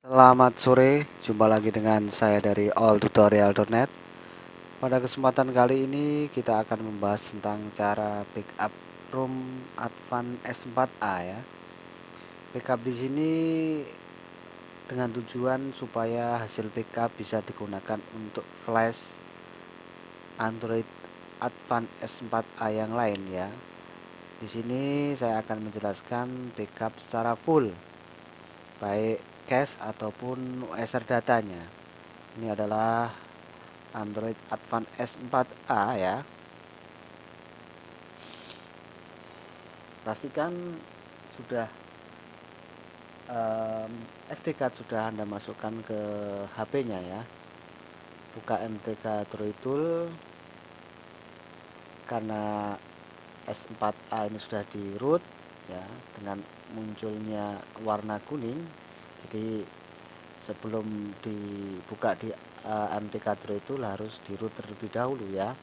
Selamat sore, jumpa lagi dengan saya dari alltutorial.net. Pada kesempatan kali ini kita akan membahas tentang cara backup ROM Advan S4A ya. Backup di sini dengan tujuan supaya hasil backup bisa digunakan untuk flash Android Advan S4A yang lain ya. Di sini saya akan menjelaskan backup secara full, baik cache ataupun USR datanya. Ini adalah Android Advan S4A ya. Pastikan sudah SD card sudah Anda masukkan ke HP-nya ya. Buka MTK Droid Tool. Karena S4A ini sudah di root ya, dengan munculnya warna kuning. Jadi sebelum dibuka di MTK Droid Tool harus di root terlebih dahulu ya.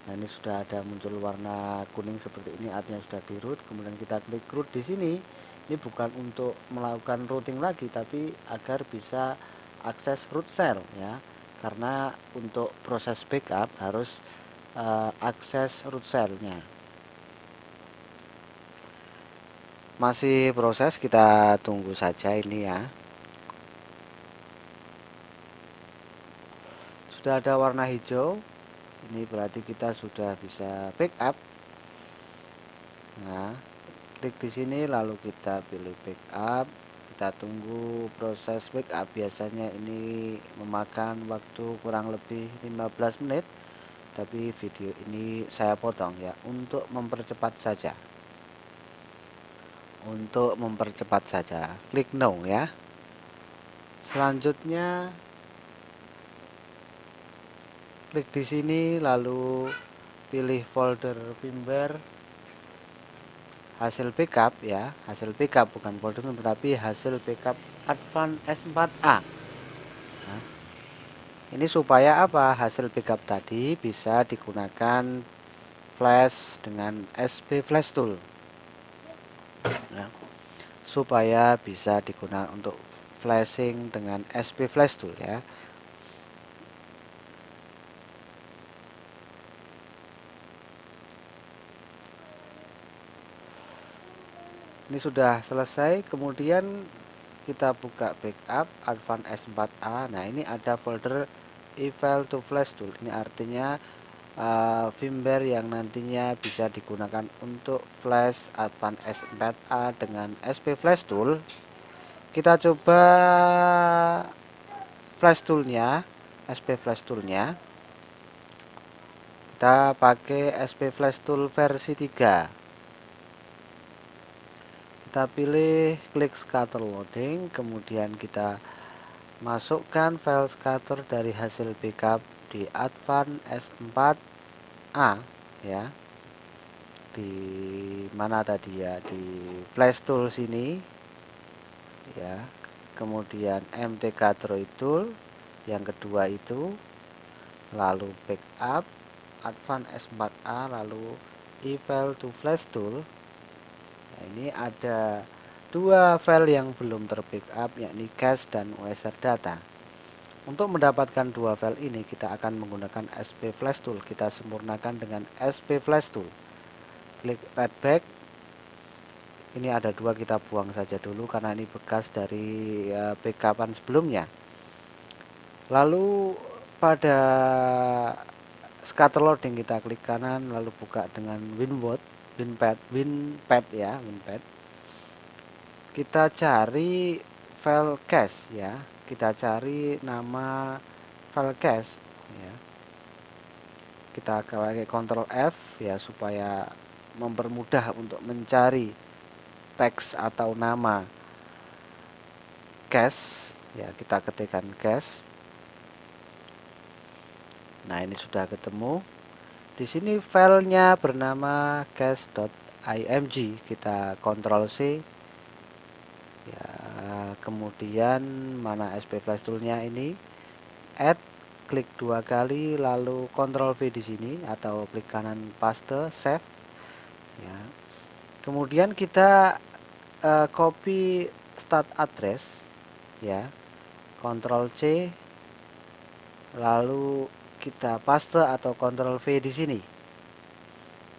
Nah, ini sudah ada muncul warna kuning seperti ini, artinya sudah di root. Kemudian kita klik root di sini. Ini bukan untuk melakukan routing lagi, tapi agar bisa akses root cell ya. Karena untuk proses backup harus akses root cell-nya. Masih proses, kita tunggu saja ini ya. Sudah ada warna hijau. Ini berarti kita sudah bisa backup. Nah, klik di sini lalu kita pilih backup. Kita tunggu proses backup. Biasanya ini memakan waktu kurang lebih 15 menit. Tapi video ini saya potong ya untuk mempercepat saja. Untuk mempercepat saja, klik no ya. Selanjutnya klik di sini lalu pilih folder firmware hasil backup ya, hasil backup bukan folder tapi hasil backup Advan S4A. Nah, ini supaya apa? Hasil backup tadi bisa digunakan flash dengan SP Flash Tool. Nah, supaya bisa digunakan untuk flashing dengan SP Flash Tool ya. Ini sudah selesai, kemudian kita buka backup Advan S4A. Nah, ini ada folder eval to flash tool. Ini artinya firmware yang nantinya bisa digunakan untuk flash Advan S4A dengan SP Flash Tool. Kita coba flash toolnya, SP Flash Toolnya. Kita pakai SP Flash Tool versi 3. Kita pilih klik scatter loading, kemudian kita masukkan file scatter dari hasil backup di Advan S4A ya. Di mana tadi ya, di Flash Tool sini ya. Kemudian MTK Droid Tool yang kedua itu, lalu backup Advan S4A, lalu eval to Flash Tool. Nah, ini ada dua file yang belum terbackup, yakni cache dan USR data. Untuk mendapatkan dua file ini kita akan menggunakan SP Flash Tool. Kita sempurnakan dengan SP Flash Tool. Klik Write Back. Ini ada dua, kita buang saja dulu karena ini bekas dari backupan sebelumnya. Lalu pada scatter loading kita klik kanan, lalu buka dengan WinPad ya, WinPad. Kita cari file cache ya. Kita cari nama file cache ya. Kita pakai Ctrl F ya supaya mempermudah untuk mencari teks atau nama cache ya. Kita ketikkan cache. Nah, ini sudah ketemu. Di sini filenya bernama cache.img. Kita Ctrl C ya, kemudian mana SP Flash Toolnya ini, add, klik dua kali, lalu Ctrl V di sini atau klik kanan paste, save ya. Kemudian kita copy start address ya, Ctrl C, lalu kita paste atau Ctrl V di sini.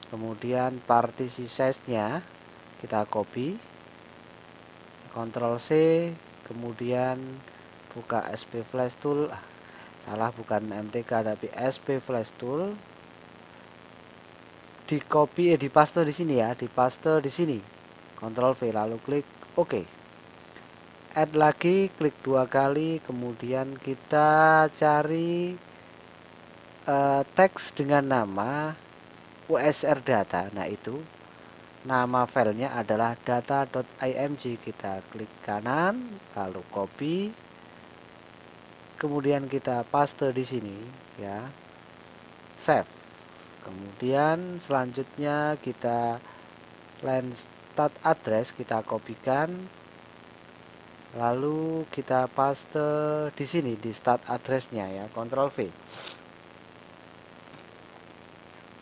Kemudian partisi size-nya kita copy, Ctrl C, kemudian buka SP Flash Tool, salah, bukan MTK tapi SP Flash Tool, di copy, dipaste di sini ya, dipaste di sini, Ctrl V, lalu klik OK. Add lagi, klik 2 kali, kemudian kita cari teks dengan nama USR data. Nah, itu nama filenya adalah data.img. Kita klik kanan, lalu copy, kemudian kita paste di sini ya, save. Kemudian selanjutnya kita line start address, kita kopikan, lalu kita paste di sini di start addressnya ya, Ctrl V.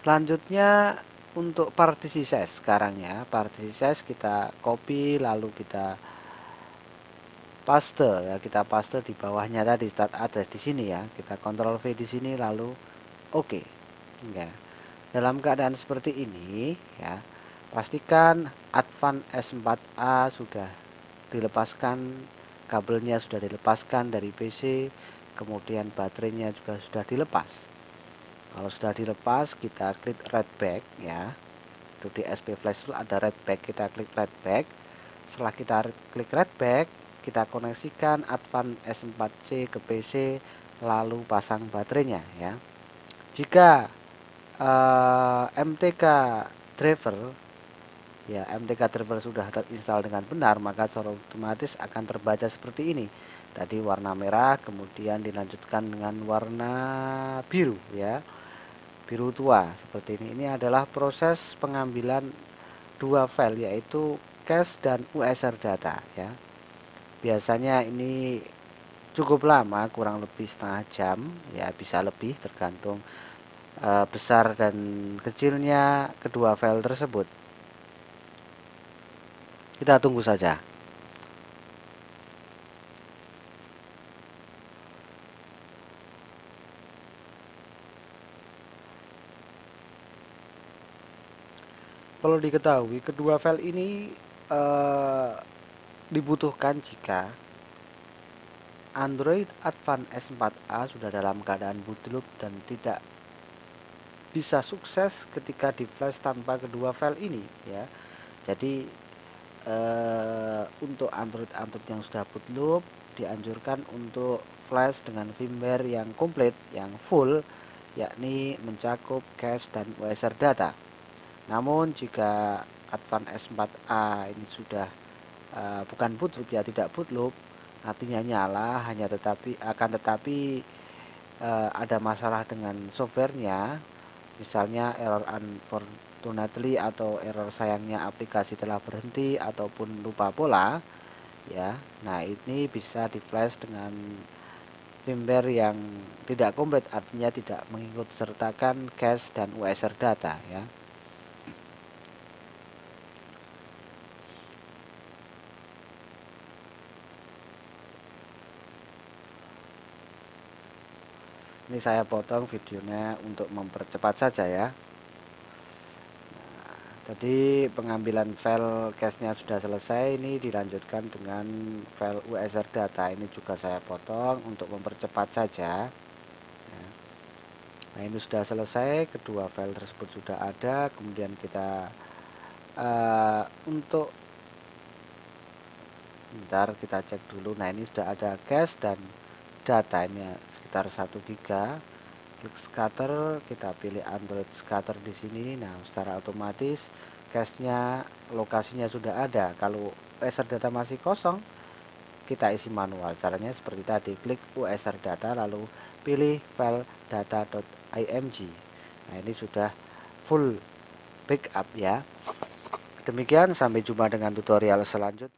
Selanjutnya untuk partisi size sekarang ya, partisi size kita copy, lalu kita paste ya, kita paste di bawahnya tadi start address di sini ya, kita Ctrl V di sini, lalu OK. Ya. Dalam keadaan seperti ini ya, pastikan Advan S4A sudah dilepaskan, kabelnya sudah dilepaskan dari PC, kemudian baterainya juga sudah dilepas. Kalau sudah dilepas, kita klik red back ya. Itu di SP Flash Tool ada red back, kita klik red back. Setelah kita klik red back, kita koneksikan Advan S4C ke PC, lalu pasang baterainya ya. Jika MTK driver ya, MTK driver sudah terinstall dengan benar, maka secara otomatis akan terbaca seperti ini. Tadi warna merah, kemudian dilanjutkan dengan warna biru ya, biru tua seperti ini. Ini adalah proses pengambilan dua file, yaitu cache dan USR data ya. Biasanya ini cukup lama, kurang lebih setengah jam ya, bisa lebih tergantung besar dan kecilnya kedua file tersebut. Kita tunggu saja. Perlu diketahui, kedua file ini dibutuhkan jika Android Advan S4A sudah dalam keadaan bootloop dan tidak bisa sukses ketika di flash tanpa kedua file ini ya. Jadi untuk Android yang sudah bootloop dianjurkan untuk flash dengan firmware yang komplit, yang full, yakni mencakup cache dan USR data. Namun jika Advan S4A ini sudah bukan bootloop ya, tidak bootloop, artinya nyala, hanya tetapi ada masalah dengan softwarenya, misalnya error unfortunately atau error sayangnya aplikasi telah berhenti ataupun lupa pola ya. Nah, ini bisa di flash dengan firmware yang tidak komplit, artinya tidak mengikut sertakan cache dan USR data ya. Ini saya potong videonya untuk mempercepat saja ya. Nah, tadi pengambilan file cache-nya sudah selesai, ini dilanjutkan dengan file USR data. Ini juga saya potong untuk mempercepat saja. Nah, ini sudah selesai, kedua file tersebut sudah ada. Kemudian kita untuk bentar, kita cek dulu. Nah, ini sudah ada cache dan data, ini sekitar 1 giga. Klik scatter, kita pilih Android scatter di sini. Nah, secara otomatis cache-nya, lokasinya sudah ada. Kalau USR data masih kosong, kita isi manual. Caranya seperti tadi, klik USR data lalu pilih file data.img. Nah, ini sudah full backup ya. Demikian, sampai jumpa dengan tutorial selanjutnya.